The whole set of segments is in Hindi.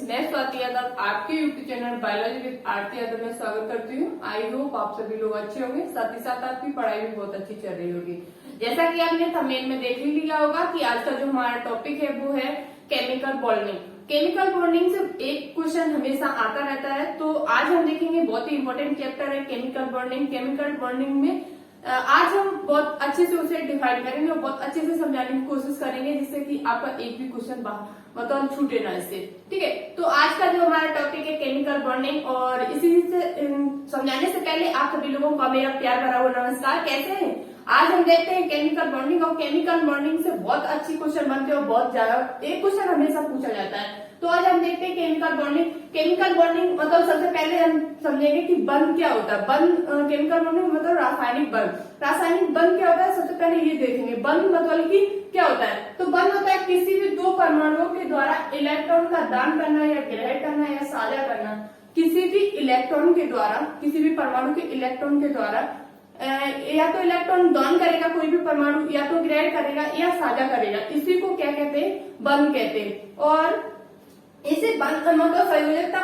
मैं स्वाति यादव आपके YouTube channel biology with Aarti Yadav में स्वागत करती हूँ। आई होप आप सभी लोग अच्छे होंगे, साथ ही साथ आपकी पढ़ाई भी बहुत अच्छी चल रही होगी। जैसा कि आपने थंबनेल में देख ही लिया होगा कि आज का जो हमारा टॉपिक है वो है केमिकल बॉन्डिंग। केमिकल बॉन्डिंग से एक क्वेश्चन हमेशा आता रहता है, तो आज हम देखेंगे बहुत ही इंपॉर्टेंट चैप्टर है केमिकल बॉन्डिंग। केमिकल बॉन्डिंग में आज हम बहुत अच्छे से उसे डिफाइन करेंगे और बहुत अच्छे से समझाने की कोशिश करेंगे जिससे कि आपका एक भी क्वेश्चन मतलब छूटे ना इससे। ठीक है, तो आज का जो हमारा टॉपिक है केमिकल बॉन्डिंग, और इसी से समझाने से पहले आप सभी लोगों का मेरा प्यार भरा हुआ नमस्कार। कैसे हैं? आज हम देखते हैं केमिकल बॉन्डिंग, और केमिकल बॉन्डिंग से बहुत अच्छी क्वेश्चन बनते हैं और बहुत ज्यादा एक क्वेश्चन हमेशा पूछा जाता है। तो आज हम देखते हैं केमिकल बॉन्डिंग। केमिकल बॉन्डिंग मतलब सबसे पहले हम समझेंगे कि बंध क्या होता है। बंध केमिकल बॉन्डिंग मतलब रासायनिक बंध। रासायनिक बंध क्या होता है, सबसे पहले ये देखेंगे। बंध मतलब कि क्या होता है, तो बंध होता है किसी भी दो परमाणुओं के द्वारा इलेक्ट्रॉन का दान करना या ग्रहण करना या साझा करना। किसी भी इलेक्ट्रॉन के द्वारा, किसी भी परमाणु के इलेक्ट्रॉन के द्वारा या तो इलेक्ट्रॉन दान करेगा कोई भी परमाणु, या तो ग्रहण करेगा या साझा करेगा, इसी को क्या कहते हैं, बंध कहते हैं। और इसे बंध मतलब संयोजकता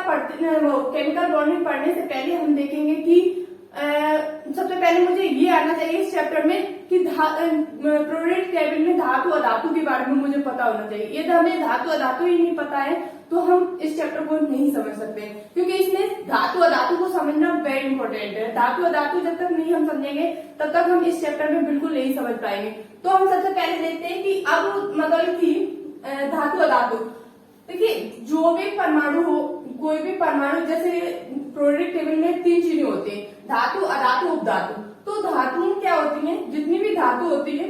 केमिकल बॉन्डिंग पढ़ने से पहले हम देखेंगे कि सबसे पहले मुझे ये आना चाहिए इस चैप्टर में कि प्रोडक्ट टेबल में धातु अधातु के बारे में मुझे पता होना चाहिए। यदि हमें धातु अधातु ही नहीं पता है तो हम इस चैप्टर को नहीं समझ सकते, क्योंकि इसमें धातु अधातु को समझना वेरी इंपॉर्टेंट है। धातु अधातु जब तक नहीं हम समझेंगे तब तक हम इस चैप्टर में बिल्कुल नहीं समझ पाएंगे। तो हम सबसे पहले देखते हैं कि अब मतलब की धातु अधातु। देखिए, जो भी परमाणु हो, कोई भी परमाणु, जैसे प्रोडक्ट टेबल में तीन चीजें होती है, धातु अधातु उपधातु। तो धातु क्या होती है, जितनी भी धातु होती है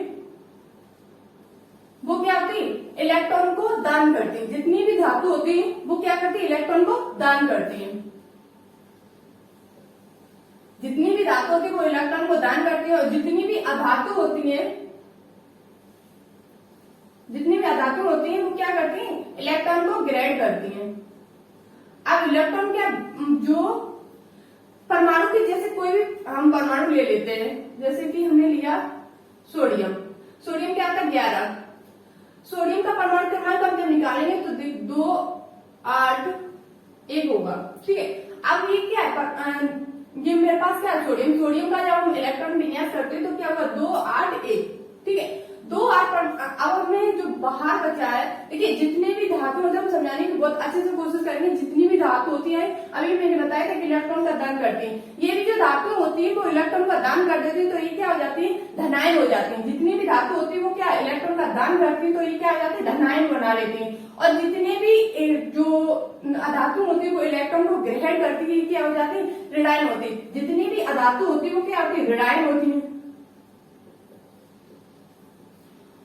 वो क्या होती है, इलेक्ट्रॉन को दान करती है। जितनी भी धातु होती है वो क्या करती है, इलेक्ट्रॉन को दान करती है। जितनी भी धातु होती है वो इलेक्ट्रॉन को दान करती है, और जितनी भी अधातु होती है, जितनी भी अधातु होती है वो क्या करती है, इलेक्ट्रॉन को ग्रहण करती है। अब इलेक्ट्रॉन क्या, जो परमाणु की, जैसे कोई भी हम परमाणु ले लेते हैं, जैसे कि हमने लिया सोडियम। सोडियम क्या आता है, 11। सोडियम का परमाणु क्रमांक हम जब निकालेंगे तो 2 8 1 होगा। ठीक है, अब ये क्या है, ये मेरे पास क्या है, सोडियम। सोडियम का जब हम इलेक्ट्रॉन विन्यास करते हैं तो क्या होगा, 2 8 1। ठीक है, 2 8 पर अब हमें जो बाहर बचा है, देखिए जितने भी धातु, मतलब समझाने की बहुत अच्छे से कोशिश करेंगे। जितनी भी धातु होती है, अभी मैंने बताया था कि इलेक्ट्रॉन का दान करती है। ये भी जो धातु होती है वो इलेक्ट्रॉन का दान कर देती है, तो ये क्या हो जाती है, धनायन हो जाती है। जितनी भी धातु होती है वो क्या इलेक्ट्रॉन का दान करती है, तो ये क्या हो जाती है, धनायन बना लेती है। और जितने भी जो अधातु होती है वो इलेक्ट्रॉन को ग्रहण करती है, क्या हो जाती है, ऋणायन होती है। जितनी भी अधातु होती है वो क्या होती है, ऋणायन होती है।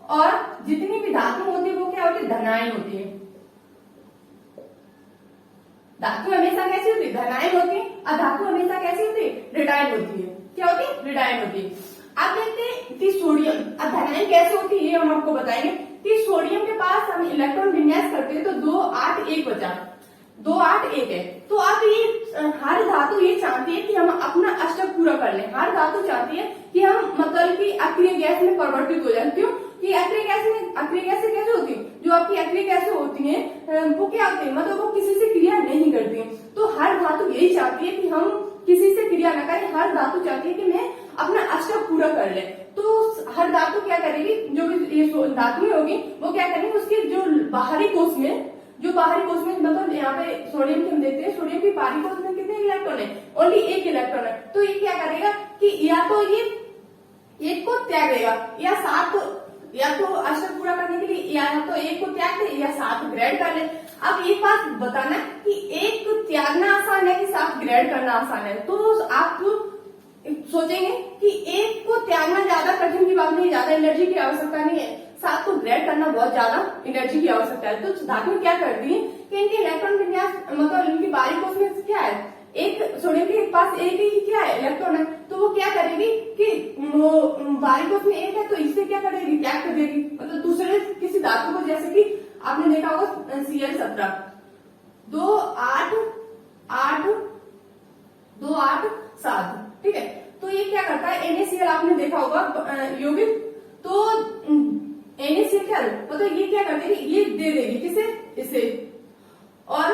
और जितनी भी धातु होती है वो क्या होती है, धनायन होती है। धातु हमेशा कैसी होती है, धनायन होती है। अधातु हमेशा कैसी होती है, ऋणायन होती है। क्या होती है, ऋणायन होती है। अब देखते हैं कि सोडियम धनायन कैसे होती है, ये हम आपको बताएंगे कि सोडियम के पास हम इलेक्ट्रॉन विन्यास करते हैं तो 2 8 1 बचा, 2 8 1 है। तो अब ये हर धातु ये चाहती है कि हम अपना अष्टक पूरा कर लें। हर धातु चाहती है कि हम मतलब कि अक्रिय गैस में परिवर्तित हो जाए। क्यों कि अक्रिय गैसें कैसे होती है, जो आपकी अक्रिय गैसें होती हैं वो क्या होती है, मतलब वो किसी से क्रिया नहीं करती है। तो हर धातु यही चाहती है कि हम किसी से क्रिया न करें। हर धातु चाहती है कि मैं अपना अष्टक पूरा कर ले। तो हर धातु क्या करेगी, जो भी ये धातु होगी वो क्या करेंगे, उसके जो बाहरी कोष में, मतलब यहाँ पे सोडियम की हम देखते हैं, सोडियम की बाहरी कोष में कितने इलेक्ट्रॉन है, ओनली 1 इलेक्ट्रॉन है। तो ये क्या करेगा कि या तो ये 1 को त्याग देगा, या तो अष्टक पूरा करने के लिए या तो 1 को त्याग दे या 7 ग्रहण कर ले। अब एक बात बताना कि 1 को त्यागना आसान है कि 7 ग्रहण करना आसान है। तो आप सोचेंगे कि 1 को त्यागना ज्यादा कठिन की बात नहीं, ज्यादा एनर्जी की आवश्यकता नहीं है। 7 को ग्रहण करना बहुत ज्यादा एनर्जी की आवश्यकता है। तो धातु क्या करती है कि इनके इलेक्ट्रॉन विन्यास, मतलब इनकी बाहरी कोष में क्या है, एक सोडियम के पास एक ही क्या है, इलेक्ट्रॉन है। तो वो क्या करेगी कि बाहरी कोष में 1 है तो इससे क्या करेगी, त्याग कर देगी। मतलब दूसरे किसी धातु को, जैसे कि आपने देखा होगा Cl17, 2 8 8 2 8 7। ठीक है, तो ये क्या करता है, NaCl आपने देखा होगा यौगिक। तो NaCl क्या, मतलब ये क्या करते हैं, ये दे देगी किसे, इसे, और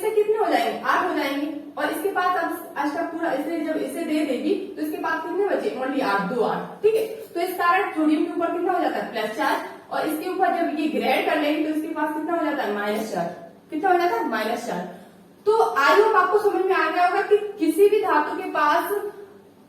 इससे कितने हो जाएंगे, 8 हो जाएंगे। और इसके पास अब अष्टक पूरा इसे जब इसे दे देगी तो इसके पास कितने बचे, ओनली 8, 2 8, ठीक है। तो इस कारण सोडियम के ऊपर कितना हो जाता है, +4, और इसके ऊपर जब ये ग्रेड कर लेंगे तो इसके पास कितना हो जाता है, -4। कितना हो जाता है, -4। तो आई होप आपको समझ में आ गया होगा कि किसी भी धातु के पास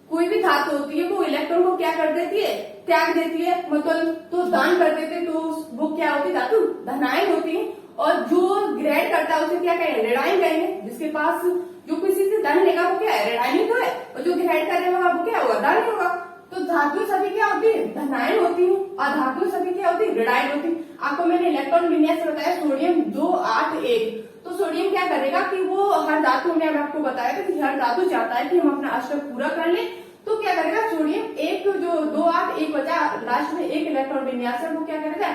कोई भी धातु होती है वो इलेक्ट्रॉन को क्या कर देती है, त्याग देती है, मतलब तो दान कर देते हैं, तो वो क्या होती है, धातु धनायन होती है। और जो ग्रेड करता है उसे क्या कहेंगे, ऋणायन कहेंगे। जिसके पास जो किसी से धन लेगा वो क्या है, ऋणायन ही तो है, और जो ग्रेड करेगा वो क्या होगा, धन होगा। तो धातु सभी क्या होती है, धनायन होती है, और धातु सभी क्या होती है, ऋणायन होती है। आपको मैंने इलेक्ट्रॉन विन्यास बताया, सोडियम 2 8 1। तो सोडियम क्या करेगा कि वो हर धातु में, आपको बताया था कि हर धातु चाहता है कि हम अपना अष्टक पूरा कर लें, तो क्या करेगा सोडियम एक जो 2 8 1 बचा, लास्ट में एक इलेक्ट्रॉन विन्यास है वो क्या करेगा,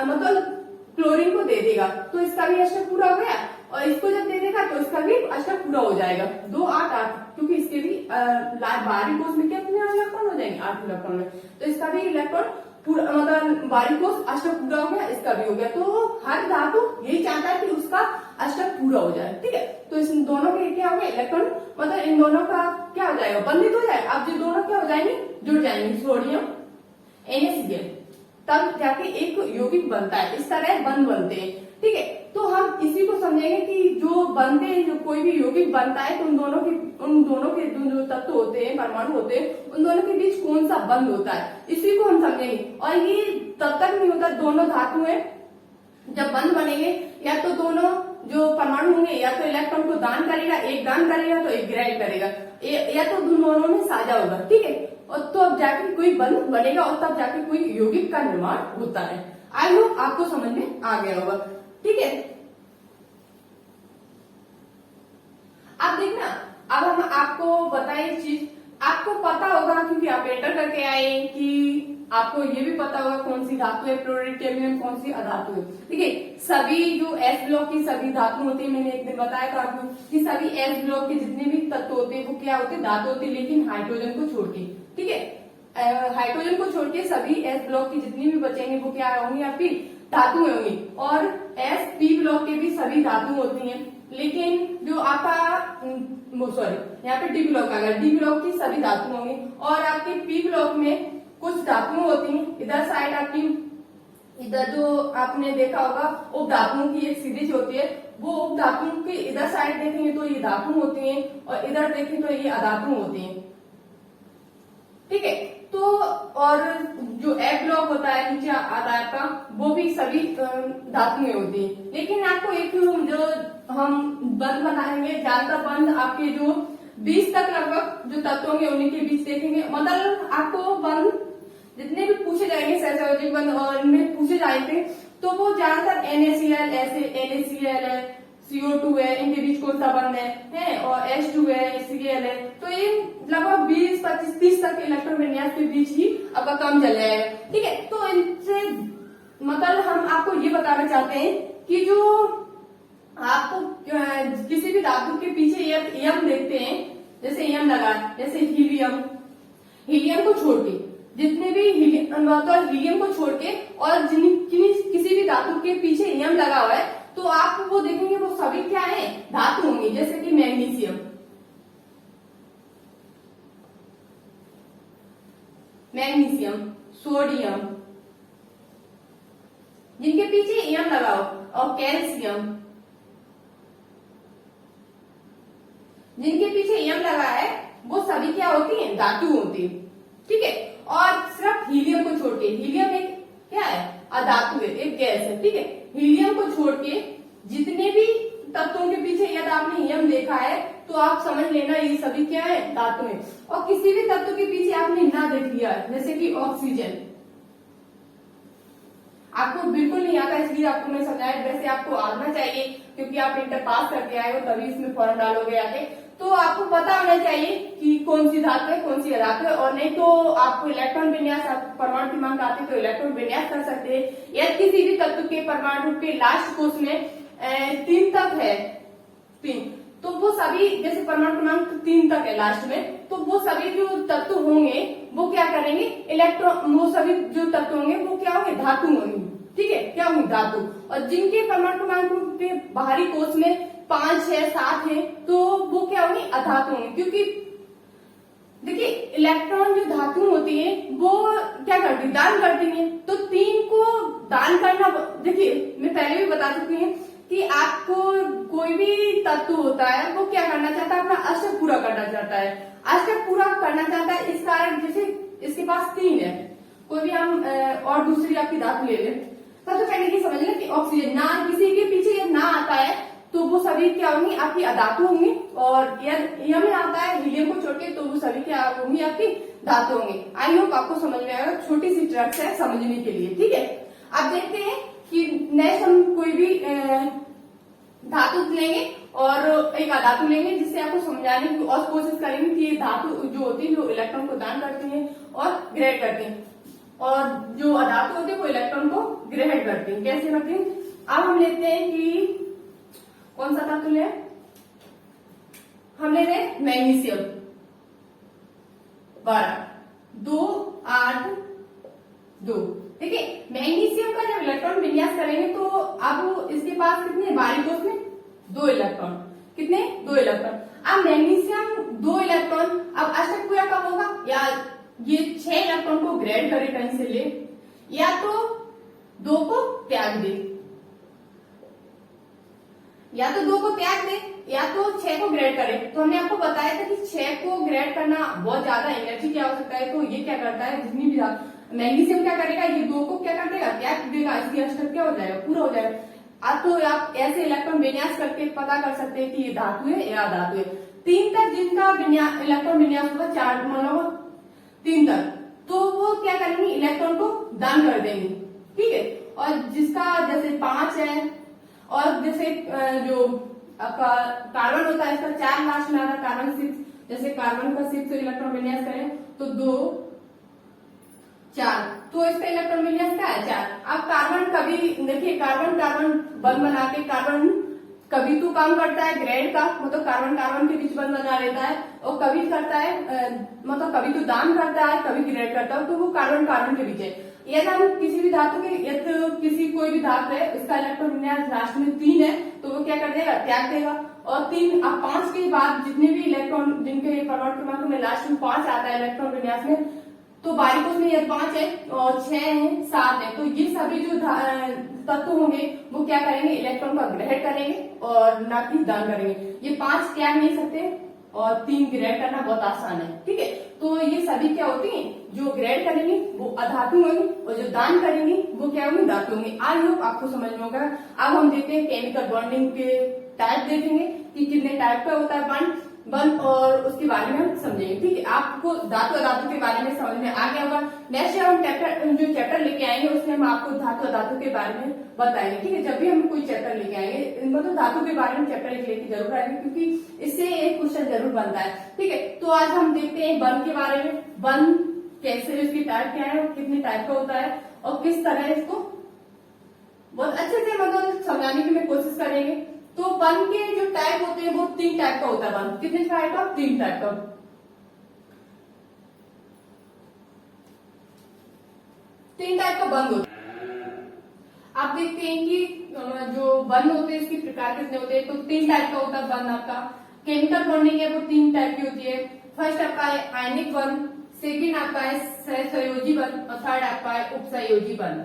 मतलब क्लोरीन को दे देगा, तो इसका भी अष्टक पूरा हो गया। और इसको जब दे देगा तो इसका भी अष्टक पूरा हो जाएगा, 2 8 8, क्योंकि इसके भी बाहरी कोष में कितने इलेक्ट्रॉन हो जाएंगे, 8 इलेक्ट्रॉन में। तो इसका भी इलेक्ट्रॉन पूरा, मतलब बाहरी कोष अष्टक पूरा हो गया, इसका भी हो गया। तो हर धातु यही चाहता है कि उसका अष्टक पूरा हो जाए, ठीक है। तो इस दोनों के क्या हो गए, इलेक्ट्रॉन, मतलब इन दोनों का क्या हो जाएगा, बंधित हो जाएगा। अब जो दोनों क्या हो जाएंगे, जुड़ जाएंगे, सोडियम NaCl, तब जाके एक यौगिक बनता है। इस तरह बंध बनते हैं, ठीक है। तो हम इसी को समझेंगे कि जो बनते हैं, जो कोई भी यौगिक बनता है तो उन दोनों के जो तत्व होते हैं, परमाणु होते हैं, उन दोनों के बीच कौन सा बंध होता है, इसी को हम समझेंगे। और ये तब तक नहीं होता, दोनों धातु है जब बंध बनेंगे, या तो दोनों जो परमाणु होंगे या तो इलेक्ट्रॉन को दान करेगा, एक दान करेगा तो एक ग्रहण करेगा, या तो दोनों में साझा होगा, ठीक है। और तो अब जाके कोई बंध बनेगा और तब जाके कोई यौगिक का निर्माण होता है। आई होप आपको समझ में आ गया होगा, ठीक है। अब देखना, अब हम आपको बताए चीज, आपको पता होगा क्योंकि आप एंटर करके आए कि आपको ये भी पता होगा कौन सी धातु है प्लूरिटेल्यूम, कौन सी अधातु है, ठीक है। सभी जो S ब्लॉक की सभी धातु होती है, मैंने एक दिन बताया था आपको कि सभी S ब्लॉक के जितने भी तत्व होते हैं वो क्या होते हैं, धातु होते हैं, लेकिन हाइड्रोजन को छोड़ के, ठीक है। हाइड्रोजन को छोड़ के सभी S ब्लॉक की जितनी भी बचेंगे वो क्या होंगी, आपकी धातु होंगी। और SP ब्लॉक के भी सभी धातु होती हैं, लेकिन जो आपका सॉरी यहाँ पे D ब्लॉक आ गया, D ब्लॉक की सभी धातु होंगी। और आपके P ब्लॉक में कुछ धातुएं होती हैं, इधर साइड आपकी, इधर जो आपने देखा होगा उप धातुओं की एक सीरीज होती है, वो उप धातुओं की इधर साइड देखेंगे तो ये धातु होती हैं, और इधर देखें तो ये अधातु होती हैं, ठीक है। तो और जो F ब्लॉक होता है नीचे आधार का, वो भी सभी धातुएं होती हैं। लेकिन आपको एक जो हम बंध बनाएंगे, ज्यादातर बंध आपके जो 20 तक लगभग जो तत्व होंगे उन्हीं के बीच देखेंगे। मतलब आपको बंध जितने भी पूछे जाएंगे, सहसंयोजक बंध और इनमें पूछे जाएंगे, तो वो ज्यादातर NaCl ऐसे NaCl है, CO2 है, इनके बीच कौन सा बंध है, और H2 है, Cl है। तो ये लगभग 20 25 30 तक इलेक्ट्रॉन विन्यास के बीच ही आपका काम चल जाएगा, ठीक है। तो इनसे मतलब हम आपको ये बताना चाहते हैं कि जो आपको किसी भी धातु के पीछे यम देखते हैं, जैसे यम लगा, जैसे हीलियम को छोड़ के जितने भी हीलियम को छोड़ के और किसी भी धातु के पीछे यम लगा हुआ है, तो आप वो देखेंगे वो सभी क्या है, धातु होंगी। जैसे कि मैग्नीशियम, सोडियम, जिनके पीछे यम लगा हो, और कैल्शियम, जिनके पीछे यम लगा है, वो सभी क्या होती हैं, धातु होती है, ठीक है। और सिर्फ हीलियम को छोड़ के, हीलियम एक क्या है, अधातु है, एक गैस है, ठीक है। हीलियम को छोड़ के जितने भी तत्वों के पीछे यदि आपने यम देखा है तो आप समझ लेना ये सभी क्या है, धातु है। और किसी भी तत्व के पीछे आपने ना देख लिया है, जैसे कि ऑक्सीजन, आपको बिल्कुल नहीं आता इसलिए आपको मैं समझाया, वैसे आपको आना चाहिए क्योंकि आप इंटर पास करके आए हो, तभी इसमें फॉर्म डालोगे आके। तो आपको पता होना चाहिए कि कौन सी धातु है, कौन सी अधातु है। और नहीं तो आपको इलेक्ट्रॉन विन्यास, आप परमाणु क्रमांक आते तो इलेक्ट्रॉन विन्यास कर सकते हैं। या किसी भी तत्व के परमाणु के लास्ट कोष में 3 तक है, 3, तो वो सभी, जैसे परमाणु क्रमांक 3 तक है लास्ट में, तो वो सभी जो तत्व होंगे वो क्या करेंगे, इलेक्ट्रॉन, वो सभी जो तत्व होंगे वो क्या होंगे, धातु होंगे, ठीक है, क्या होंगे, धातु। और जिनके परमाणु क्रमांक के बाहरी कोष में 5 है 7 है तो वो क्या होंगी अधातु होंगी, क्योंकि देखिए इलेक्ट्रॉन जो धातु होती है वो क्या करती है दान करती है। तो 3 को दान करना, देखिए मैं पहले भी बता चुकी हूँ कि आपको कोई भी तत्व होता है वो क्या करना चाहता है, अपना अष्टक पूरा करना चाहता है, अष्टक पूरा करना चाहता है। इस कारण जैसे इसके पास 3 है, कोई भी हम और दूसरी आपकी धातु ले लें, सबसे पहले ये समझ लें कि ऑक्सीजन ना किसी के पीछे ये ना आता है तो वो सभी क्या होंगी आपकी अधातु होंगी, और यह में आता है हीलियम को छोड़ के तो वो सभी क्या होंगी आपकी धातु होंगी। आई होप आपको समझ में आएगा, छोटी सी ट्रिक्स है समझने के लिए, ठीक है। अब देखते हैं कि नेक्स्ट हम कोई भी धातु लेंगे और एक अधातु लेंगे जिससे आपको समझाने की और कोशिश करेंगे कि ये धातु जो होती है जो इलेक्ट्रॉन को दान करती है और ग्रहण करती है, और जो अधातु होते हैं वो इलेक्ट्रॉन को ग्रहण करती है। कैसे करती है? अब हम लेते हैं कि कौन सा धातु ले, हम ले रहे हैं मैग्नीशियम 12 2 8 2। देखिए मैग्नीशियम का जब इलेक्ट्रॉन विन्यास करेंगे तो अब इसके पास कितने बारीक कोष में 2 इलेक्ट्रॉन, कितने 2 इलेक्ट्रॉन। अब मैग्नीशियम 2 इलेक्ट्रॉन, अब अष्टक पूरा कब होगा, या ये 6 इलेक्ट्रॉन को ग्रहण करे कहीं से ले, या तो 2 को त्याग दे, या तो 2 को त्याग दे या तो 6 को ग्रेड करे। तो हमने आपको बताया था कि 6 को ग्रेड करना बहुत ज्यादा एनर्जी की आवश्यकता है, तो ये क्या करता है जितनी भी मैग्नीशियम क्या करेगा, ये 2 को क्या कर देगा त्याग देगा, इसकी अष्टक क्या हो जाएगा पूरा हो जाएगा। अब तो आप ऐसे इलेक्ट्रॉन विन्यास करके पता कर सकते हैं कि ये धातु है या अधातु है। 3 तक जिनका इलेक्ट्रॉन विन्यास होगा 4 मान लो 3 तक, तो वो क्या करेंगे इलेक्ट्रॉन को दान कर देंगे, ठीक है। और जिसका जैसे 5 है और जैसे जो आपका कार्बन होता है इसका 4 लास्ट में आ रहा है, कार्बन 6, जैसे कार्बन का 6 इलेक्ट्रॉन विन्यास करें तो 2 4, तो इसका इलेक्ट्रॉन विन्यास क्या है 4। अब कार्बन कभी देखिए कार्बन बंध बना के कार्बन कभी तो काम करता है ग्रेड का, मतलब कार्बन के बीच बंध बना लेता है, और कभी करता है मतलब कभी तो दान करता है कभी ग्रेड करता है, तो वो कार्बन के बीच है। यदि हम किसी भी धातु के किसी कोई भी धातु है उसका इलेक्ट्रॉन विन्यास लास्ट में 3 है तो वो क्या कर देगा त्याग देगा, और 3 अब 5 के बाद जितने भी इलेक्ट्रॉन जिनके परमाणु क्रमांक में लास्ट में 5 आता है इलेक्ट्रॉन विन्यास में, तो बारीक उसमें ये 5 है और 6 है 7 है, तो ये सभी जो तत्व होंगे वो क्या करेंगे इलेक्ट्रॉन का ग्रहण करेंगे और ना कि दान करेंगे। ये 5 त्याग नहीं सकते और 3 ग्रहण करना बहुत आसान है, ठीक है। तो ये सभी क्या होती हैं, जो ग्रहण करेंगे वो अधातु होंगी और जो दान करेंगी वो क्या होंगी धातु होंगी। आई होप आपको समझ में होगा। अब हम देखते हैं केमिकल बॉन्डिंग के टाइप देखेंगे कि कितने टाइप का होता है बंध और उसके बारे में हम समझेंगे, ठीक है। आपको धातु अधातु के बारे में समझ में आ गया होगा। नेक्स्ट हम जो चैप्टर लेके आएंगे उसमें हम आपको धातु अधातु के बारे में बताएंगे, ठीक है। जब भी हम कोई चैप्टर लेके आएंगे मतलब धातु के बारे में चैप्टर एक लेके जरूर आएंगे, क्योंकि इससे एक क्वेश्चन जरूर बनता है, ठीक है। तो आज हम देखते हैं बंध के बारे में, बंध कैसे, इसकी टाइप क्या है, कितने टाइप का होता है और किस तरह इसको बहुत अच्छे से मतलब समझाने की मैं कोशिश करेंगे। तो बंध के जो टाइप होते हैं वो 3 टाइप का होता है। बंध कितने टाइप का, 3 टाइप का। 3 टाइप का बंध होता है। आप देखते हैं कि जो बंध होते हैं इसके प्रकार कितने होते हैं, तो 3 टाइप का होता है बंध। आपका केमिकल बॉन्डिंग है वो 3 टाइप की होती है। फर्स्ट आपका है आयनिक बंध, सेकेंड आपका है सहसंयोजी बंध और थर्ड आपका है उपसंयोजी बंध।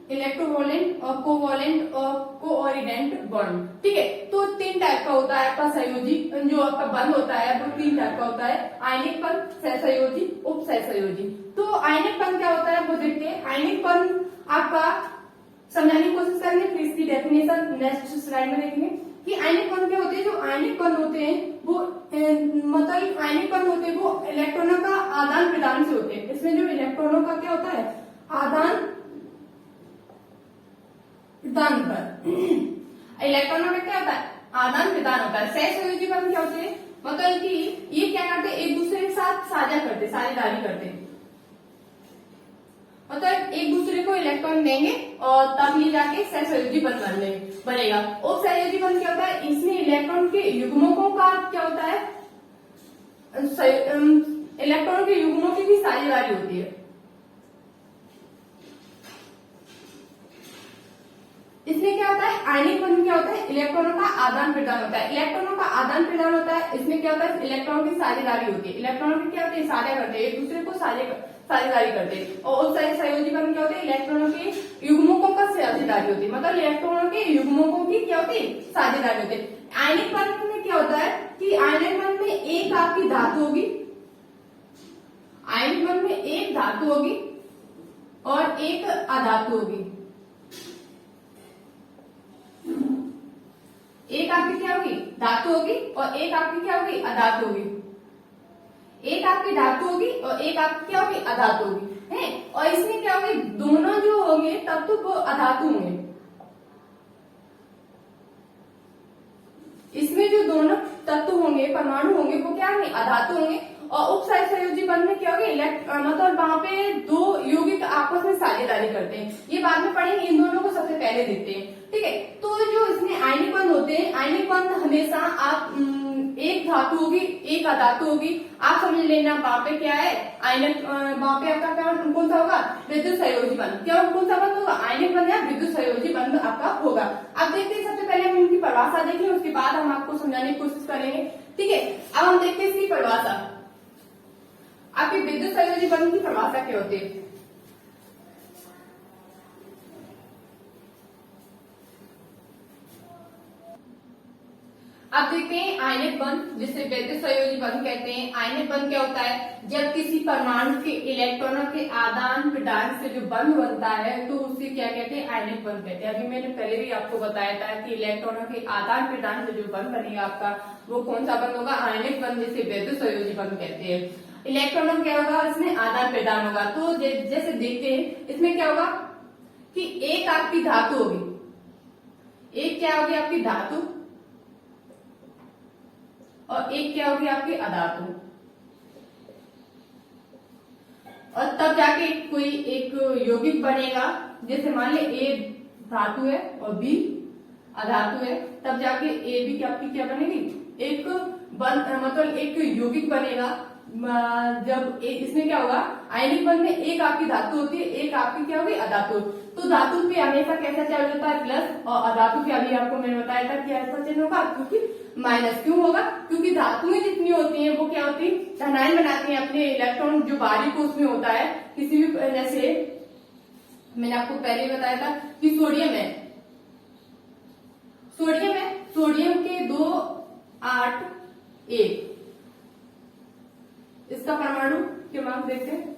इलेक्ट्रोवोलेंट और कोवोलेंट और कोओरिडेंट बॉन्ड, ठीक है। तो 3 टाइप का होता है आपका सहयोजी, जो आपका बंध होता है वो 3 टाइप का होता है, आयनिक बंध, सहसंयोजी, उपसहसंयोजी। तो आयनिक बंध क्या होता है वो देखते हैं। आयनिक बंध आपका समझाने की कोशिश करेंगे, फिर इसकी डेफिनेशन नेक्स्ट स्लाइड में देखेंगे कि आयनिक बंध क्या होते हैं। जो आयनिक बंध होते हैं वो मतलब आयनिक बंध होते हैं वो इलेक्ट्रॉनों का आदान प्रदान से होते हैं। इसमें जो इलेक्ट्रॉनों का क्या होता है आदान प्रदान पर इलेक्ट्रॉनों का क्या होता है आदान प्रदान होता है। सहसंयोजी बंध क्या होते हैं, मतलब कि ये क्या करते हैं एक दूसरे के साथ साझा करते, साझेदारी करते हैं, मतलब एक दूसरे को इलेक्ट्रॉन देंगे और तब ये जाके सहसंयोजी बंध बनेगा। उपसहयोजी बंध क्या होता है, इसमें इलेक्ट्रॉन के युग्मकों का क्या होता है, इलेक्ट्रॉन के युग्मों की भी साझेदारी होती है। इसमें क्या होता है आयनिक बंध क्या होता है, इलेक्ट्रॉनों का आदान प्रदान होता है। इलेक्ट्रॉनों का आदान प्रदान होता है, इसमें क्या होता है, इलेक्ट्रॉनों की साझेदारी होती है। इलेक्ट्रॉनों की क्या होती है, साझा करते हैं, एक दूसरे को साझेदारी करते हैं। और उस संयोजी बंध क्या होते हैं, इलेक्ट्रॉनों के युग्मकों का साझेदारी होती है, मतलब इलेक्ट्रॉनों के युग्मकों की क्या होती है, साझेदारी होती है। आयनिक बंध में क्या होता है कि आयनिक बंध में एक आपकी धातु होगी, आयनिक बंध में एक धातु होगी और एक अधातु होगी। एक आपकी क्या होगी, धातु होगी और एक आपकी क्या होगी, अधातु होगी। एक आपकी धातु होगी और एक आपकी क्या होगी, अधातु होगी है। और इसमें क्या होगी, दोनों जो होंगे तब तो वो अधातु होंगे। इसमें जो दोनों तत्व होंगे, परमाणु होंगे, वो क्या होंगे, अधातु होंगे। और उपसहसंयोजी बंध में क्या होगी, मतलब वहां पे दो यौगिक आपस में साझेदारी करते हैं। ये बाद में पढ़ेंगे, इन दोनों को सबसे पहले देखते हैं, ठीक है। तो जो इसमें आयनिक बंध होते हैं, आयनिक बंध हमेशा आप एक धातु होगी, एक अधातु होगी। आप समझ लेना वहां पे क्या है, आयनिक, वहां पे आपका क्या कौन सा होगा, विद्युत संयोजी बंध। क्या कौन सा बंध होगा, आयनिक बंध या विद्युत संयोजी बंध आपका होगा। अब देखते हैं, सबसे पहले हम इनकी परिभाषा देखें, उसके बाद हम आपको समझाने की कोशिश करेंगे, ठीक है। अब हम देखते हैं इसकी परिभाषा, आपके विद्युत संयोजी बंध की परिभाषा क्या होती है। अब देखते हैं आयनिक बंध, जिसे विद्युत संयोजी बंध कहते हैं। आयनिक बंध क्या होता है, जब किसी परमाणु के इलेक्ट्रॉनों के आदान प्रदान से जो बंध बनता है तो उसे क्या कहते हैं, आयनिक बंध कहते हैं। अभी मैंने पहले भी आपको बताया था कि इलेक्ट्रॉनों के आदान प्रदान से जो बंध बनेगा आपका, वो कौन सा बंध होगा, आयनिक बंध, जिसे विद्युत संयोजी बंध कहते हैं। इलेक्ट्रॉनों क्या होगा, इसमें आदान प्रदान होगा। तो जैसे देखते हैं, इसमें क्या होगा कि एक आपकी धातु होगी, एक क्या होगी आपकी धातु, और एक क्या होगी आपकी अधातु। और तब जाके कोई एक यौगिक बनेगा, जैसे मान ले ए धातु है और बी अधातु है, तब जाके ए बी की आपकी क्या बनेगी, एक मतलब एक यौगिक बनेगा। जब इसमें क्या होगा, आयनिक बंध में एक आपकी धातु होती है, एक आपकी क्या होगी, अधातु। तो धातु पे हमेशा कैसा चिन्ह होता है, प्लस, और अधातु पे अभी आपको मैंने बताया था कि ऐसा चिन्ह होगा, क्योंकि माइनस। क्यों होगा, क्योंकि धातुएं जितनी होती हैं वो क्या होती है, धनायन बनाती हैं अपने इलेक्ट्रॉन, जो बाहरी कोश में होता है किसी भी, जैसे मैंने आपको पहले बताया था कि सोडियम है, सोडियम के 2 8 1, इसका परमाणु क्रमांक देखते हैं।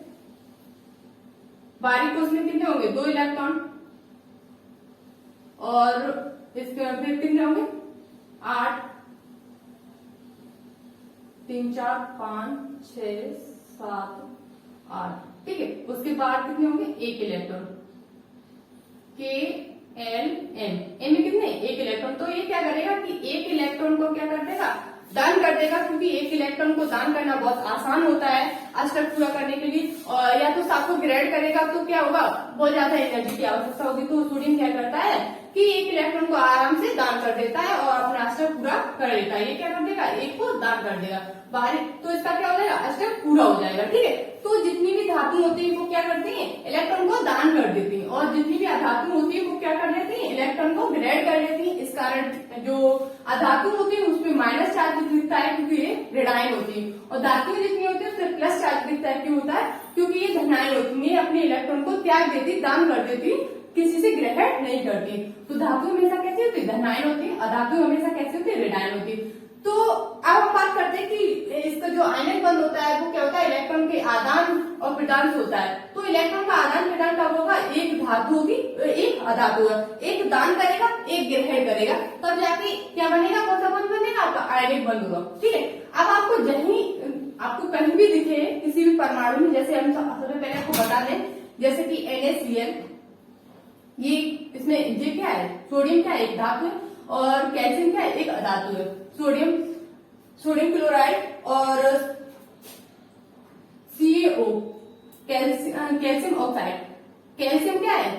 बाहरी कोश में कितने होंगे, 2 इलेक्ट्रॉन, और इसके फिर कितने होंगे, 8 3 4 5 6 7 8, ठीक है। उसके बाद कितने होंगे, 1 इलेक्ट्रॉन, के एल एम, एम में कितने, 1 इलेक्ट्रॉन। तो ये क्या करेगा कि 1 इलेक्ट्रॉन को क्या कर देगा, दान कर देगा, क्योंकि 1 इलेक्ट्रॉन को दान करना बहुत आसान होता है अष्टक पूरा करने के लिए। और या तो साफ को ग्रेड करेगा तो क्या होगा, बहुत ज्यादा एनर्जी की आवश्यकता होगी। तो सोडियम क्या करता है कि 1 इलेक्ट्रॉन को आराम से दान कर देता है और अपना अष्टक पूरा कर लेता है। ये क्या कर देगा, 1 को दान कर देगा बाहरी, तो इसका क्या हो जाएगा, अष्टक पूरा हो जाएगा, ठीक है। तो जितनी भी धातु होती है वो क्या करती है, इलेक्ट्रॉन को दान कर देती है, और जितनी भी अधातु होती है वो क्या कर लेती है, इलेक्ट्रॉन को ग्रेड कर लेती है। इस कारण जो अधातु होती है उसमें माइनस चार्ज दिखता है, क्योंकि ये ऋणायन होती है, और धातुएं जितनी होती है उसमें प्लस चार्ज दिखता है। क्यों होता है, क्योंकि ये धनायन होती है, अपने इलेक्ट्रॉन को त्याग देती, दान कर देती, किसी से ग्रहण नहीं करती। तो धातु हमेशा कैसी होती है, धनायन होती है, अधातु हमेशा कैसी होती है, ऋणायन होती है। तो अब हम बात करते हैं कि इसका जो आयनिक बंध होता है वो क्या होता है, इलेक्ट्रॉन के आदान और प्रदान से होता है। तो इलेक्ट्रॉन का आदान प्रदान कब होगा, एक धातु होगी, एक अधातु होगा, एक दान करेगा, एक ग्रहण करेगा, तब जाके क्या बनेगा, कौन सा बंध बनेगा, आपका आयनिक बंध होगा, ठीक है। अब आपको कहीं भी दिखे किसी भी परमाणु में, जैसे हम सबसे पहले आपको बता दें, जैसे कि NaCl, ये इसमें ये क्या है, सोडियम क्या है, एक धातु है, और कैल्शियम क्या है, एक अधातु है। सोडियम क्लोराइड और CaO, कैल्शियम ऑक्साइड। कैल्शियम क्या है,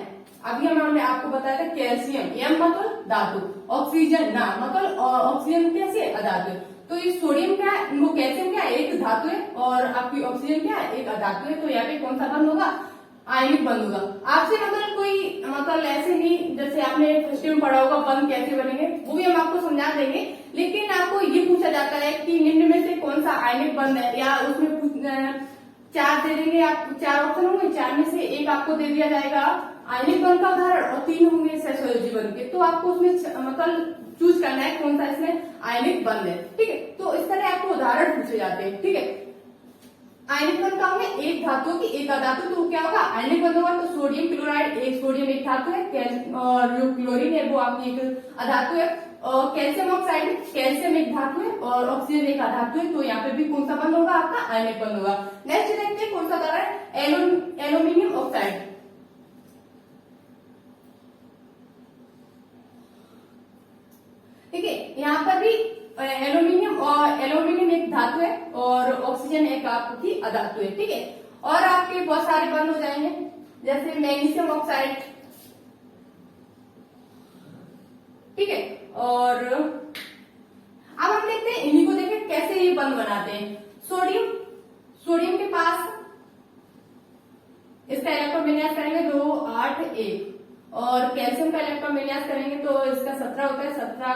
अभी हमने आपको बताया था, कैल्शियम M मतलब धातु, ऑक्सीजन ना मतलब, ऑक्सीजन कैसे है, अधातु। तो ये सोडियम क्या है, वो कैल्शियम क्या है, एक धातु है, और आपकी ऑक्सीजन क्या है, एक अधातु है। तो यहाँ पे कौन सा बंध होगा, आयनिक बंध होगा। आपसे अगर कोई मतलब ऐसे नहीं, जैसे आपने फर्स्ट में पढ़ा होगा बंद कैसे बनेंगे, वो भी हम आपको समझा देंगे। लेकिन आपको ये पूछा जाता है कि निम्न में से कौन सा आयनिक बंध है, या उसमें चार दे देंगे, आप चार ऑप्शन होंगे, चार में से एक आपको दे दिया जाएगा आयनिक बंध का उदाहरण और तीन होंगे सहसंयोजी बंध के। तो आपको उसमें मतलब चूज करना है कौन सा इसमें आयनिक बंध है। ठीक है, तो इस तरह आपको उदाहरण पूछे जाते हैं। ठीक है, आयनिक बंध का होगा एक धातु की एक अधातु, तो क्या होगा आयनिक बंध होगा। तो सोडियम क्लोराइड, एक सोडियम एक धातु है, और जो क्लोरीन है वो आपकी एक अधातु है, और कैल्शियम ऑक्साइड, कैल्शियम एक धातु है और ऑक्सीजन एक अधातु है। तो यहाँ पे भी कौन सा बंध होगा आपका आयनिक बंध होगा। नेक्स्ट देखते हैं कौन सा उदाहरण, एल्यूमिनियम ऑक्साइड। ठीक है, यहाँ पर भी एल्यूमिनियम एक धातु है और ऑक्सीजन एक आपकी अधातु है। ठीक है, और आपके बहुत सारे बंद हो जाएंगे, जैसे मैग्नीशियम ऑक्साइड। ठीक है, और अब हम देखते हैं इन्हीं को, देखें कैसे ये बंद बनाते हैं। सोडियम के पास इसका इलेक्ट्रॉन विन्यास करेंगे 2 8 1, और कैल्शियम का इलेक्ट्रॉन विन्यास करेंगे तो इसका 17 होता है, 17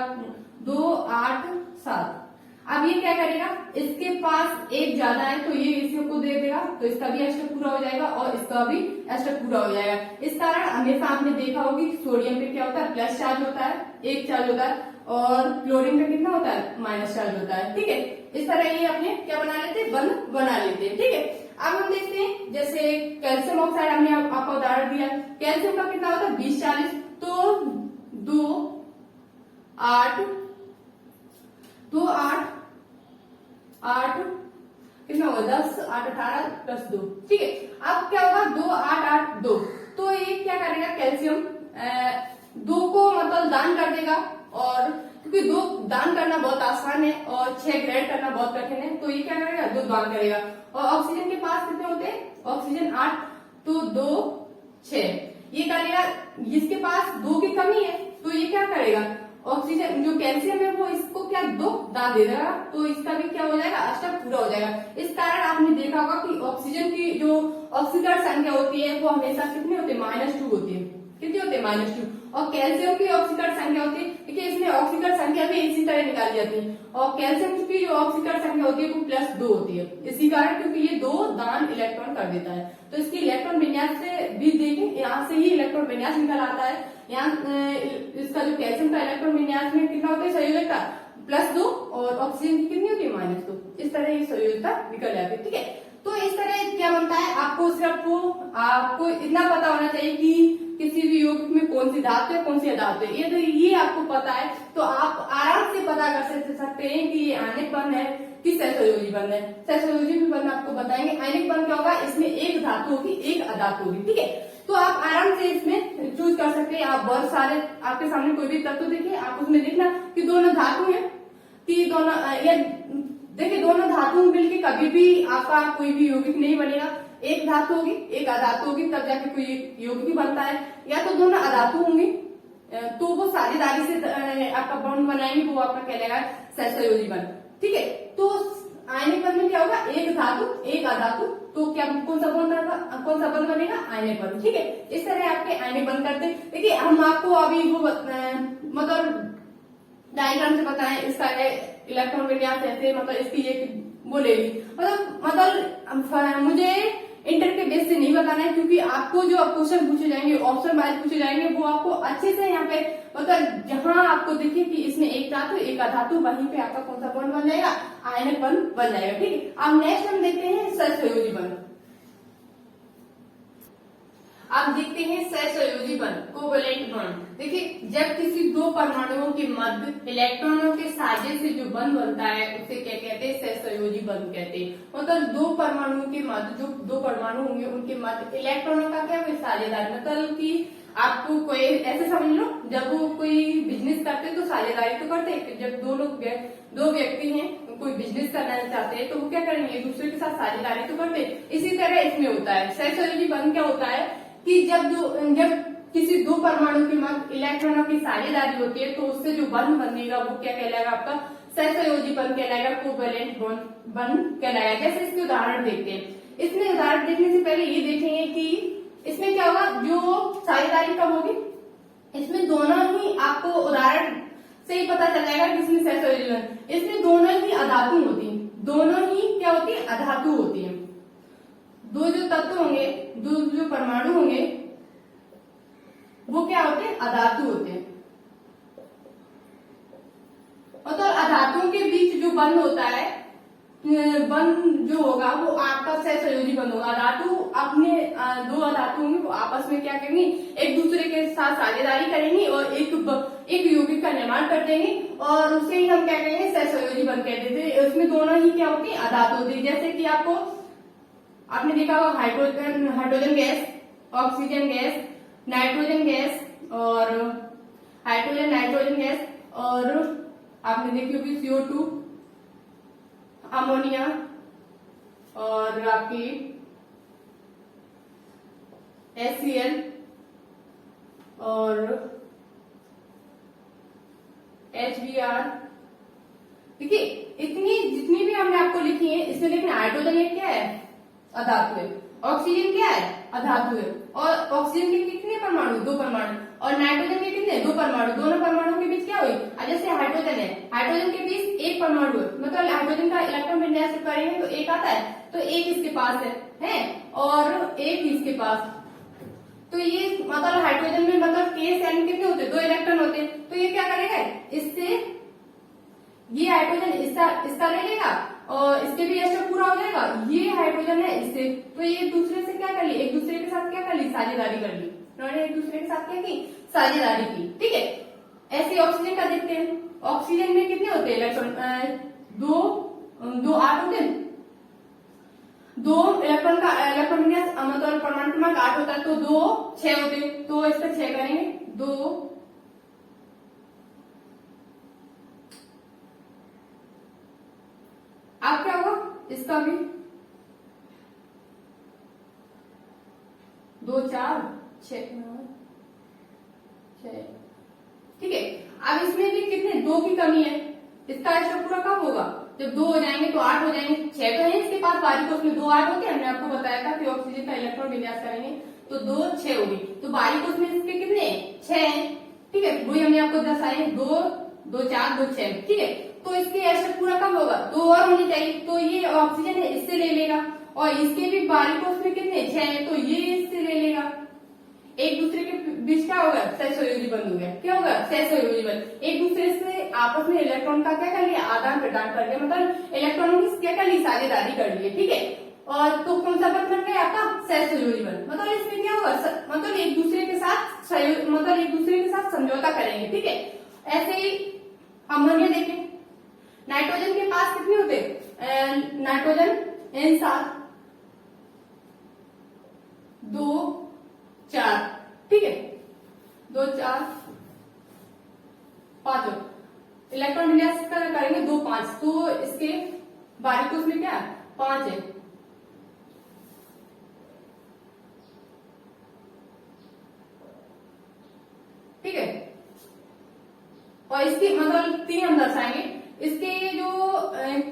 2 8 7। अब ये क्या करेगा, इसके पास एक ज्यादा है तो ये इसी को दे देगा, तो इसका भी अष्टक पूरा हो जाएगा और इसका भी अष्टक पूरा हो जाएगा। इस कारण हमेशा आपने देखा होगी सोडियम पे क्या होता है, प्लस चार्ज होता है, एक चार्ज होता है, और क्लोरीन पे कितना होता है, माइनस चार्ज होता है। ठीक है, इस तरह ये अपने क्या बना लेते हैं, बंध बना लेते हैं। ठीक है, अब हम देखते हैं जैसे कैल्शियम ऑक्साइड, हमने आपको उदाहरण दिया, कैल्शियम का कितना होता है 20 40, तो 2 8 2 8 8 कितना होगा 10 8 18 प्लस 2। ठीक है, अब क्या होगा 2 8 8 2, तो ये क्या करेगा कैल्शियम 2 को मतलब दान कर देगा, और क्योंकि 2 दान करना बहुत आसान है और 6 ग्रेड करना बहुत कठिन है, तो ये क्या करेगा 2 दान करेगा। और ऑक्सीजन के पास कितने होते हैं, ऑक्सीजन 8, तो 2 6, ये करेगा, इसके पास 2 की कमी है तो ये क्या करेगा, ऑक्सीजन जो कैल्शियम है वो इसको क्या 2 दान दे देगा, तो इसका भी क्या हो जाएगा अष्टक पूरा हो जाएगा। इस कारण आपने देखा होगा कि ऑक्सीजन की जो ऑक्सीकरण संख्या होती है वो हमेशा कितनी होती है, -2 होती है। कितनी होती है, -2। और कैल्शियम की ऑक्सीकरण संख्या होती है, देखिए इसमें ऑक्सीकरण संख्या भी इसी तरह निकाली जाती है, और कैल्शियम की जो ऑक्सीकरण संख्या होती है वो +2 होती है, इसी कारण क्योंकि ये 2 दान इलेक्ट्रॉन कर देता है। तो इसकी इलेक्ट्रॉन विन्यास से भी देखें, यहाँ से ही इलेक्ट्रॉन विन्यास निकल आता है। यहाँ इसका जो कैल्शियम का इलेक्ट्रॉन विन्यास में कितना होता है संयोजकता +2, और ऑक्सीजन की कितनी होती है -2, इस तरह ये संयोजकता निकल जाती है। ठीक है, तो इस तरह क्या बनता है, आपको इतना पता होना चाहिए कि किसी भी यौगिक में कौन सी धातु है कौन सी अधातु है, ये आपको पता है तो आप आराम से पता कर सकते हैं कि ये आयनिक बंध है कि सहसंयोजी बंध है। सहसंयोजी भी बंध आपको बताएंगे। आयनिक बंध क्या होगा, इसमें एक धातु होगी एक अधातु होगी। ठीक है, तो आप आराम से इसमें चूज कर सकते हैं। आप बहुत सारे आपके सामने कोई भी तत्व देखिए, आप उसमें देखना कि दोनों धातु है कि दोनों देखिए दोनों धातु मिलकर कभी भी आपका कोई भी यौगिक नहीं बनेगा। एक धातु होगी एक अधातु होगी तब जाके कोई यौगिक बनता है, या तो दोनों अधातु होंगे तो वो साझेदारी से आपका बॉन्ड बनाएंगे, वो आपका कहलाएगा सहसंयोजी बंध। ठीक है, तो आयनिक बंध में क्या होगा, एक धातु एक अधातु, तो क्या कौन सा बंध बनेगा, आयनिक बंध। ठीक है, इस तरह आपके आयनिक बंध करते हैं। देखिए हम आपको अभी वो मतलब डायग्राम से बताएं, इसका इलेक्ट्रॉन विन्यास ऐसे, मतलब इसकी एक वो ले ली, मतलब मुझे इंटर के बेस से नहीं बताना है, क्योंकि आपको जो क्वेश्चन पूछे जाएंगे ऑप्शन वाइज पूछे जाएंगे वो आपको अच्छे से यहाँ पे मतलब जहां आपको देखिए कि इसमें एक धातु एक अधातु, वहीं पे आपका कौन सा बंध बन जाएगा, आयनिक बंध बन जाएगा। ठीक है, अब नेक्स्ट हम देखते हैं सहसंयोजी बंध। अब देखते हैं सहसंयोजी बंध, कोवैलेंट बॉन्ड। देखिए जब किसी दो परमाणुओं के मध्य इलेक्ट्रॉनों के साझे से जो बंध बनता है उसे क्या कहते हैं, सहसंयोजी बंध कहते हैं। मतलब दो परमाणुओं के मध्य जो दो परमाणु होंगे उनके मध्य इलेक्ट्रॉनों का क्या है, साझेदारी। मतलब कि आपको कोई ऐसे समझ लो, जब वो कोई बिजनेस करते हैं तो साझेदारी तो करते हैं। जब दो व्यक्ति हैं कोई बिजनेस करना चाहते हैं तो वो क्या करेंगे, एक दूसरे के साथ साझेदारी तो करते हैं। इसी तरह इसमें होता है सहसंयोजी बंध। क्या होता है कि जब किसी दो परमाणु के मध्य इलेक्ट्रॉनों की साझेदारी होती है तो उससे जो बंध बनेगा वो क्या कहलाएगा, आपका सहसंयोजी बंध कहलाएगा, कोवैलेंट बंध कहलाएगा। जैसे इसके उदाहरण देखते हैं। इसमें उदाहरण देखने से पहले ये देखेंगे कि इसमें क्या होगा, जो साझेदारी कब होगी, इसमें दोनों ही आपको उदाहरण से ही पता चल जाएगा किसमें सहसंयोजन। इसमें दोनों ही अधातु होती हैं, दोनों ही क्या होती है, अधातु होती हैं। दो जो तत्व होंगे, दो जो परमाणु होंगे वो क्या होते हैं, अधातु होते हैं। और तो अधातुओं के बीच जो बंध होता है, बंध जो होगा वो आपका सहसंयोजी बंध होगा। धातु अपने दो अधातु होंगे वो आपस में क्या करेंगी, एक दूसरे के साथ साझेदारी करेंगी और एक यौगिक का निर्माण कर देंगे और उसे ही हम क्या कहेंगे, सहसंयोजी बंध कह देते हैं। उसमें दोनों ही क्या होती है, अधातु होती है। जैसे कि आपको आपने देखा होगा hydrogen gas, oxygen gas, nitrogen gas और नाइट्रोजन गैस, और आपने देखी होगी CO2, अमोनिया और आपकी HCl और HBr। देखिए इतनी जितनी भी हमने आपको लिखी है इसमें लेकिन हाइड्रोजन एक क्या है, अधातु है। ऑक्सीजन क्या है, अधातु है। और ऑक्सीजन के कितने परमाणु, दो परमाणु। और नाइट्रोजन के कितने, दो परमाणु। दोनों परमाणु के बीच क्या हुई, जैसे हाइड्रोजन है, हाइड्रोजन के बीच एक परमाणु है, मतलब हाइड्रोजन का इलेक्ट्रॉन विन्यास करेंगे तो एक आता है, तो एक इसके पास है और एक इसके पास। तो ये मतलब हाइड्रोजन में मतलब k सेल कितने होते हैं, दो इलेक्ट्रॉन होते हैं। तो ये क्या करेगा, इससे ये हाइड्रोजन इसका ले लेगा और इसके भी ऐसा पूरा हो जाएगा। ये हाइड्रोजन है इससे, तो ये दूसरे से क्या कर ली, एक दूसरे के साथ क्या कर ली, साझेदारी कर ली। उन्होंने एक दूसरे के साथ क्या की, साझेदारी की। ठीक है, ऐसे ऑक्सीजन का देखते हैं। ऑक्सीजन में कितने होते हैं इलेक्ट्रॉन, दो 8 होते हैं। दो इलेक्ट्रॉन का इलेक्ट्रॉन विन्यास मतलब परमाणु क्रमांक 8 होता है, तो 2 6 होते हैं। तो इसका 6 करेंगे, 2 अब क्या होगा, इसका भी 2 4 6 6। ठीक है, अब इसमें भी कितने, 2 की कमी है। इसका ऐसा पूरा कब होगा, जब 2 हो जाएंगे तो 8 हो जाएंगे। 6 तो है इसके पास, बारीक उसमें 2 8 होते हैं। हमने आपको बताया था कि ऑक्सीजन का इलेक्ट्रॉन विन्यास करेंगे तो 2 6 होगी, तो बारीक उसमें इसके कितने 6 हैं। ठीक है, वही हमने आपको दर्शाए, 2 2 4 2 6। ठीक है, तो इसके ऐसे पूरा कब होगा, 2 और होनी चाहिए। तो ये ऑक्सीजन है, इससे ले लेगा और इसके भी बारीक उसमें कितने 6 हैं, तो ये इससे ले लेगा। एक दूसरे के बीच क्या होगा, सहसंयोजी बंध हो गया। क्या होगा, सहसंयोजी बंध। एक दूसरे से आपस में इलेक्ट्रॉन का क्या कर लिया, आदान प्रदान कर लिया, मतलब इलेक्ट्रॉनों की क्या कर ली, साझेदारी कर ली। ठीक है, और तो कौन सा बंध बन गया आपका, सहसंयोजी बंध। मतलब इसमें क्या होगा, मतलब एक दूसरे के साथ मतलब एक दूसरे के साथ समझौता करेंगे। ठीक है, ऐसे ही अमोनिया देखें, नाइट्रोजन के पास कितने होते, नाइट्रोजन N7 2 4। ठीक है, 2 4 5 इलेक्ट्रॉन विन्यास करेंगे 2 5, तो इसके बारीक उसमें क्या 5 है। ठीक है, और इसकी मतलब 3 हम दर्शाएंगे। इसके जो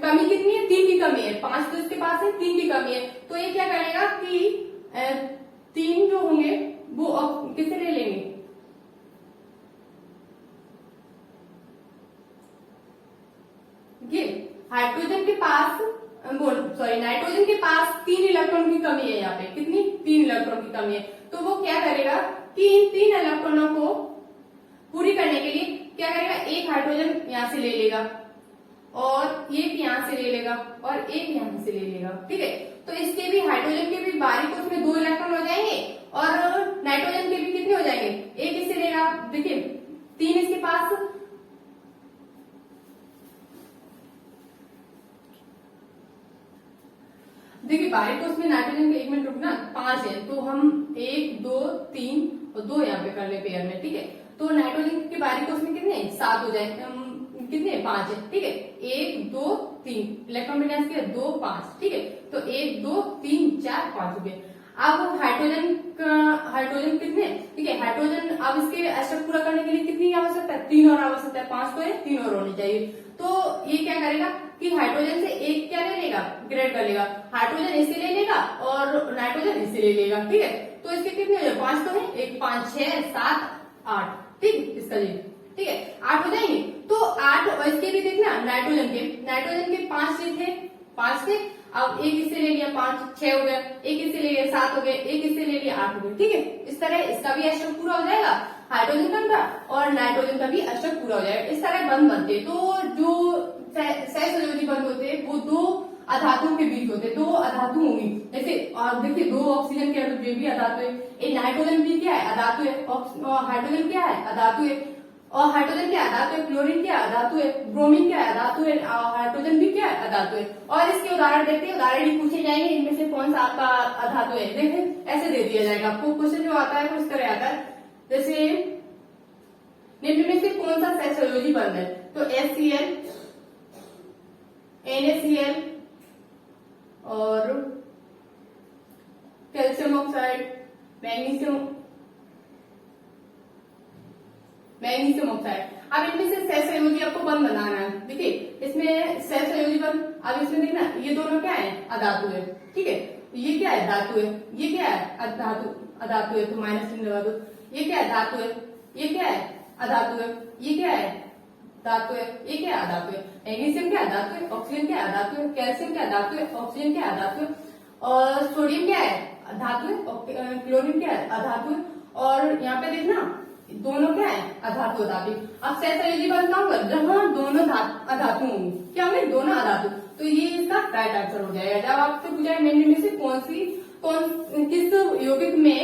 कमी कितनी है, 3 की कमी है। 5 तो इसके पास है, 3 की कमी है। तो ये क्या करेगा कि 3 जो होंगे वो किसे ले लेंगे, ये हाइड्रोजन के पास नाइट्रोजन के पास 3 इलेक्ट्रॉन की कमी है। यहाँ पे कितनी, 3 इलेक्ट्रॉन की कमी है। तो वो क्या करेगा कि इन 3 इलेक्ट्रॉनों को पूरी करने के लिए क्या करेगा, एक हाइड्रोजन यहाँ से ले लेगा और एक यहाँ से ले लेगा और एक यहाँ से ले लेगा। ठीक है, तो इसके भी हाइड्रोजन के भी बारीक उसमें 2 इलेक्ट्रॉन हो जाएंगे और नाइट्रोजन के भी कितने हो जाएंगे, एक इससे लेगा। देखिए 3 इसके पास, देखिए बारीक उसमें नाइट्रोजन के, 1 मिनट रुकना, 5 है। तो हम 1 2 3 और 2 यहाँ पे कर ले पेयर में। ठीक है, तो नाइट्रोजन के बारीक उसमें कितने 7 हो जाए, कितने 5 है। ठीक है, 1 2 3 इलेक्ट्रॉन विन्यास के 2 5। ठीक है, तो 1 2 3 4 5 हो गए। अब हाइड्रोजन कितने, ठीक है, हाइड्रोजन अब इसके एस्टर पूरा करने के लिए कितनी आवश्यकता है, 3 और आवश्यकता है। 5 तो है, 3 और होनी चाहिए। तो ये क्या करेगा कि हाइड्रोजन से एक क्या ले लेगा, ग्रेड कर लेगा। हाइड्रोजन इसे ले लेगा और नाइट्रोजन इसे ले लेगा। ठीक है, तो तो इसके कितने हो जाए, 5 तो है, 1 5 6 7 8, ठीक, इसका ये ठीक है 8 हो जाएंगे। तो 8 और इसके भी देखना नाइट्रोजन के 5 थे 5 थे, अब एक इससे ले लिया 5 6 हो गया, एक इससे ले लिया 7 हो गए, एक इससे ले लिया 8 हो गए, ठीक है। इस तरह इसका भी अष्टक पूरा हो जाएगा हाइड्रोजन का और नाइट्रोजन का भी अष्टक पूरा हो जाएगा। इस तरह बंध बनते। तो जो सहसंयोजी बंध होते हैं वो दो अधातुओं के बीच होते, दो अधातु होंगी। जैसे देखिए दो ऑक्सीजन के अणु जो भी अधातु है, ये नाइट्रोजन भी क्या है, अधातु है, और हाइड्रोजन क्या है, अधातु है, और हाइड्रोजन क्या अधातु है, क्लोरीन क्या अधातु है, ब्रोमीन क्या अधातु है, हाइड्रोजन भी क्या अधातु है। और इसके उदाहरण देखते हैं, उदाहरण ही पूछे जाएंगे, इनमें से कौन सा आपका अधातु है, देखिए ऐसे दे दिया जाएगा आपको। क्वेश्चन जो आता है वो इस तरह आता है, जैसे निम्न में से कौन सा सहसंयोजी बंध है, तो HCl, NaCl और कैल्शियम ऑक्साइड, मैग्नीशियम ऑक्साइड। अब इनमें से सहसंयोजी आपको बंध बनाना है। देखिए इसमें सहसंयोजी बंध, अब इसमें देखना ये दोनों क्या है, अधातु है, ठीक है। ये क्या है, धातु है, ये क्या है, अधातु है, तो माइनस चिन्ह लगा दो। ये क्या है, धातु है, ये क्या है, अधातु है, ये क्या है, धातु है, ये क्या है, अधातु है। मैग्नीशियम क्या धातु है, ऑक्सीजन क्या धातु है, कैल्शियम क्या धातु है, ऑक्सीजन क्या धातु है, और सोडियम क्या है, धातु है, क्लोरीन क्या है, अधातु है। और यहाँ पे देखना दोनों क्या है, अधातु अधातु। अब सहसंयोजी बंध कहाँ होगा, जहाँ दोनों अधातु होंगे, क्या होंगे, दोनों अधातु। तो ये इसका राइट आंसर हो जाएगा। जब आपसे पूछा है निम्न में से किस यौगिक में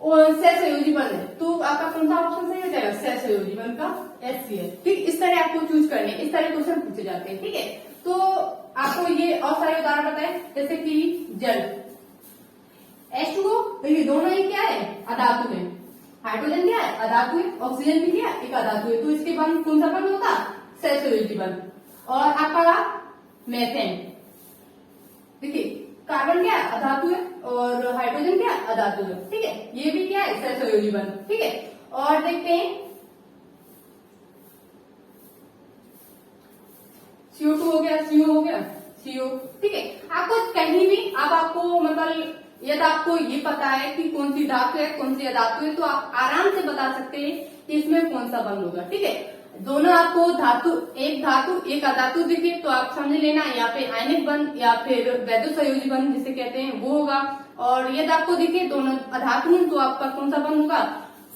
सहसंयोजी बंध है, तो आपका कौन सा ऑप्शन सही हो जाएगा, सहसंयोजी बंध का HCl, ठीक। इस तरह आपको चूज करने, इस तरह क्वेश्चन पूछे जाते हैं, ठीक है। तो आपको ये और सारे उदाहरण बताए, जैसे कि जल H2O, तो ये दोनों ही क्या है, अधातु है। हाइड्रोजन क्या है, अधातु है, ऑक्सीजन भी क्या है, एक अधातु है। तो इसके बंध कौन सा बंध होगा, सहसंयोजी बंध। और आपका मेथेन, देखिए कार्बन क्या है, अधातु है, और हाइड्रोजन क्या है, अधातु है, ठीक है। ये भी क्या है, सहसंयोजी बंध, ठीक है। और देखते हैं CO2 हो गया, CO हो गया, CO, ठीक है। आपको कहीं भी अब आपको मतलब यदि आपको ये पता है कि कौन सी धातु है कौन सी अधातु है, तो आप आराम से बता सकते हैं कि इसमें कौन सा बंध होगा, ठीक है। दोनों आपको धातु एक अधातु दिखे तो आप समझ लेना या फिर आयनिक बंध या फिर वैद्युत बंध जिसे कहते हैं वो होगा। और यदि आपको दिखे दोनों अधातु तो आपका कौन सा बंध होगा,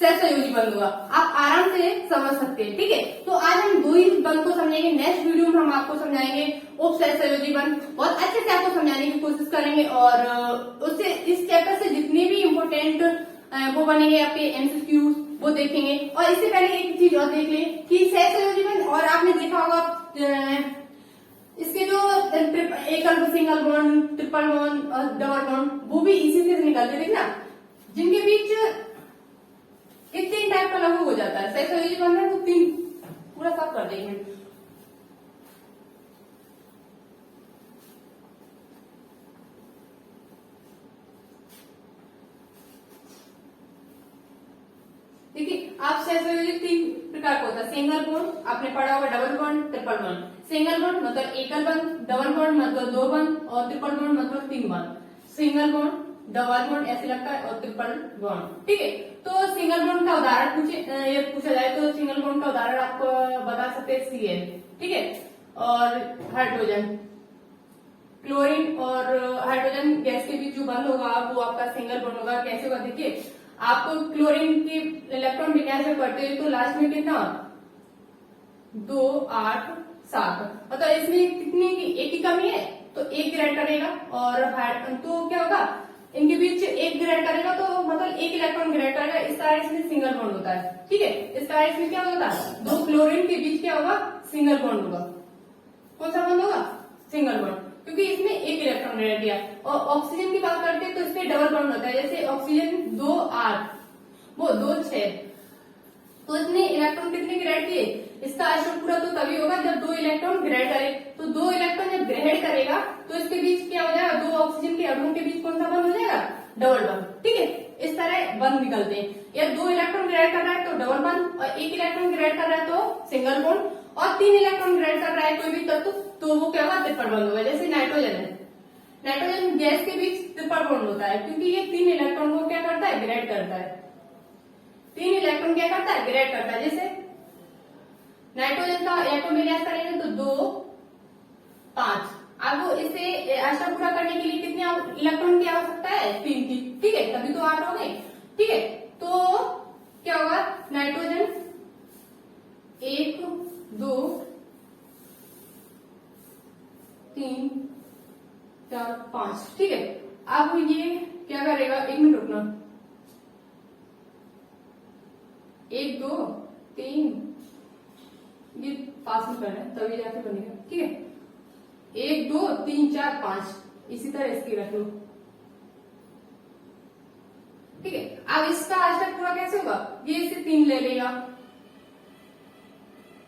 सहसंयोजी बंध होगा। आप आराम से समझ सकते हैं, ठीक है। तो आज हम दो ही बंध को समझेंगे, नेक्स्ट वीडियो में हम आपको समझाएंगे उपसहसंयोजी बंध, बहुत अच्छे से आपको समझाने की कोशिश करेंगे। और उससे इस चैप्टर से जितने भी इम्पोर्टेंट वो बनेंगे आपके MCQ वो देखेंगे। और इससे पहले एक चीज और देख लें कि सहसंयोजी बंध, और आपने देखा होगा इसके जो एकल सिंगल बॉन्ड, ट्रिपल बॉन्ड और डबल बॉन्ड वो भी इसी से निकलते, देखना जिनके बीच ये 3 टाइप का लघु हो जाता है। सहसंयोजी बंध है तो 3 पूरा साफ कर देंगे। देखिए आप सहसंयोजी 3 प्रकार का होता है, सिंगल बॉन्ड आपने पढ़ा होगा, double bond, triple bond. Single bond मतलब एकल बंध, डबल बॉन्ड मतलब 2 बंध, और ट्रिपल बॉन्ड मतलब 3 बंध। सिंगल बॉन्ड, डबल बॉन्ड ऐसे लगता है, और ट्रिपल बॉन्ड, ठीक है। तो सिंगल बॉन्ड का उदाहरण पूछा जाए तो सिंगल बॉन्ड का उदाहरण आपको बता सकते हैं Cl, ठीक है। और हाइड्रोजन, क्लोरीन और हाइड्रोजन गैस के बीच जो बंध होगा वो आपका सिंगल बॉन्ड होगा। कैसे होगा, देखिए आप क्लोरीन के इलेक्ट्रॉन विन्यास में पढ़ते हैं तो लास्ट में कितना 2 8 7, मतलब इसमें कितनी एक ही कमी है तो एक ग्रेड करेगा। और तो क्या होगा, इनके बीच एक ग्रेड करेगा तो मतलब एक इलेक्ट्रॉन ग्रेड करेगा। इस तरह इसमें सिंगल बॉन्ड होता है, ठीक है। इस तरह इसमें क्या होता है, 2 क्लोरीन के बीच क्या होगा, सिंगल बॉन्ड होगा। कौन सा बॉन्ड होगा, सिंगल बॉन्ड, क्योंकि इसमें एक इलेक्ट्रॉन ग्रेड दिया। और ऑक्सीजन की बात करते हैं तो इसमें डबल बॉन्ड होता है, जैसे ऑक्सीजन 2 8 वो 2 6, तो इसने इलेक्ट्रॉन कितने ग्रेड किए, इसका अशोक पूरा तो तभी होगा जब 2 इलेक्ट्रॉन ग्रेड करे। तो 2 इलेक्ट्रॉन जब ग्रेड करेगा तो इसके बीच क्या हो जाएगा, 2 ऑक्सीजन के अणुओं के बीच कौन सा बंध हो जाएगा, डबल बंध, ठीक है। इस तरह बंध निकलते हैं, या 2 इलेक्ट्रॉन ग्रेड कर रहा है तो डबल बंध, और 1 इलेक्ट्रॉन ग्रेड कर रहा है तो सिंगल बॉन्ड, और 3 इलेक्ट्रॉन ग्रेड कर रहा है कोई भी तत्व तो वो क्या होगा, ट्रिपल बंध होगा। जैसे नाइट्रोजन है, नाइट्रोजन गैस के बीच ट्रिपल बॉन्ड होता है क्योंकि ये 3 इलेक्ट्रॉन को क्या करता है, ग्रेड करता है। 3 इलेक्ट्रॉन क्या करता है, ग्रेड करता है। जैसे नाइट्रोजन का एटॉमिक मास करेंगे तो 2 5। अब इसे अष्टक पूरा करने के लिए कितने इलेक्ट्रॉन की आवश्यकता है, 3 की। ठीक है, तभी तो 8 हो गए। ठीक है, तो क्या होगा, नाइट्रोजन 1 2 3 4 5। ठीक है, अब ये क्या करेगा, 1 मिनट रुकना, 1 2 3, ये पास में करना है तभी जाके बनेगा। ठीक है, 1 2 3 4 5, इसी तरह इसकी रख लो। ठीक है, अब इसका अष्टक पूरा कैसे होगा, ये इसे 3 ले लेगा।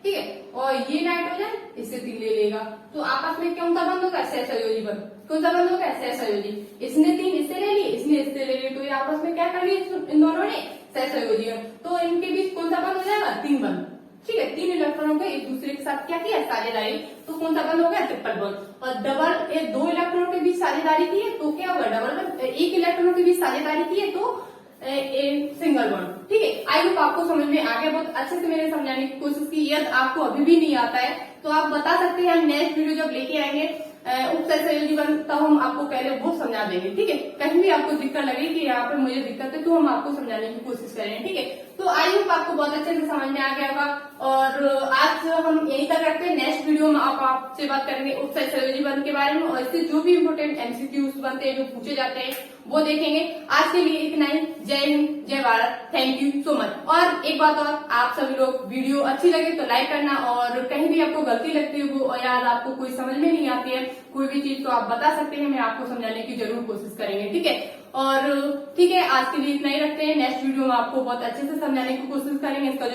ठीक है, और ये नाइट्रोजन इससे 3 ले लेगा, तो आपस में कौन सा बंद होगा, सहसंयोजी बंद। कौन सा बंद होगा, सहसंयोजी। इसने 3 इससे ले ली, इसने इससे ले ली, तो ये आपस में क्या कर ली इन दोनों ने, सहसंयोजी। तो इनके बीच कौन सा बंद हो जाएगा, 3 बंद। ठीक है, 3 इलेक्ट्रॉनों को एक दूसरे के साथ क्या किया, साझेदारी, तो कौन सा बंद हो गया, ट्रिपल बंद। और डबल 2 इलेक्ट्रॉनों के बीच साझेदारी की है तो क्या होगा, डबल बंद। 1 इलेक्ट्रॉनों के बीच साझेदारी की है तो सिंगल बॉन्ड। ठीक है, आई होप आपको समझ में आ गया। बहुत अच्छे से मैंने समझाने की कोशिश की। यदि आपको अभी भी नहीं आता है तो आप बता सकते हैं, नेक्स्ट वीडियो जब लेके आएंगे उपसहसंयोजी बंध, तब हम आपको पहले वो समझा देंगे। ठीक है, कहीं भी आपको दिक्कत लगे कि यहाँ पे मुझे दिक्कत है तो हम आपको समझाने की कोशिश करेंगे। ठीक है, तो आई होप आपको बहुत अच्छे से समझ में आ गया होगा। और आज हम यही तक रखते हैं। नेक्स्ट वीडियो में आपसे बात करेंगे उपसहसंयोजी बंध के बारे में, और इससे जो भी इम्पोर्टेंट एमसीक्यूज बनते हैं, जो पूछे जाते हैं, वो देखेंगे। आज के लिए इतना ही। जय हिंद, जय Bharat, thank you so much. और एक बात और, आप सभी लोग वीडियो अच्छी लगे तो लाइक करना, और कहीं भी आपको गलती लगती हो और याद आपको कोई समझ में नहीं आती है कोई भी चीज, तो आप बता सकते हैं, मैं आपको समझाने की जरूर कोशिश करेंगे। ठीक है, और ठीक है, आज के लिए इतना ही रखते हैं। नेक्स्ट वीडियो में आपको बहुत अच्छे से समझाने की कोशिश करेंगे। इसका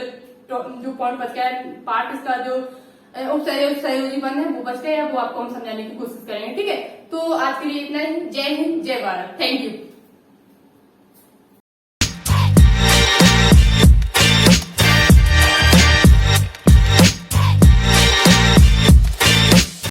जो पॉइंट बच गया है, पार्ट इसका जो उपसहयोजी बंध है वो बच गया है, वो आपको हम समझाने की कोशिश करेंगे। ठीक है, तो आज के लिए इतना ही। जय हिंद, जय भारत, थैंक यू।